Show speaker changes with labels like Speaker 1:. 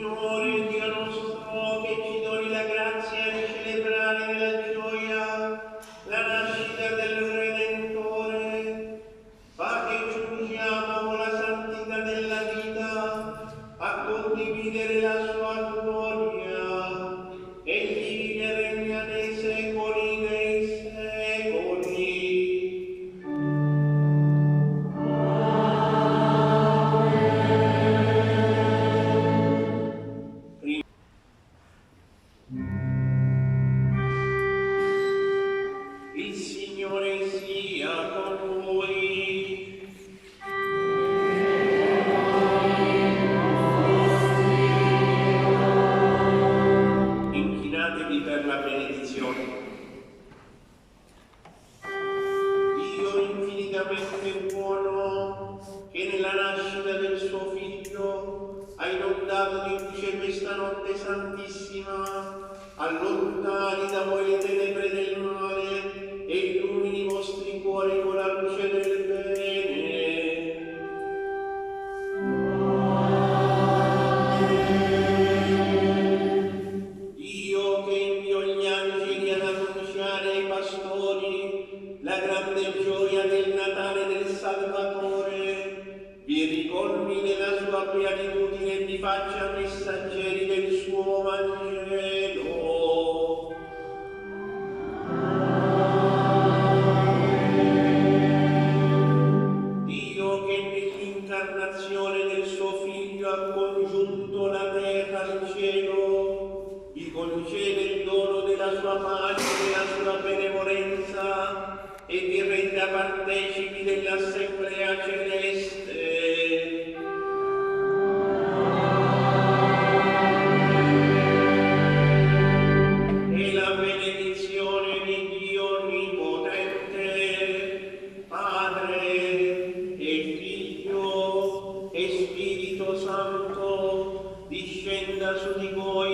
Speaker 1: Signore Dio nostro, che ci doni la grazia di celebrare nella gioia la nascita del Redentore, fa che giungiamo con la santità della vita a condividere la sua gloria e vivere regna nei secoli dei secoli. Il Signore sia con voi. Inchinatevi per la benedizione. Dio infinitamente buono, che nella nascita del suo Figlio ha inondato di luce questa notte santissima, allontani da voi le tenebre del male e illumini i vostri cuori con la luce del bene. Dio che inviò gli angeli ad annunciare ai pastori la grande gioia del Natale del Salvatore, vi ricolmi nella sua beatitudine e vi faccia messaggeri del suo Vangelo. Dio che nell'incarnazione del suo Figlio ha congiunto la terra al cielo, vi concede il dono della sua pace e della sua benevolenza e vi renda partecipi dell'Assemblea Celeste. E la benedizione di Dio Onnipotente, Padre e Figlio e Spirito Santo, discenda su di voi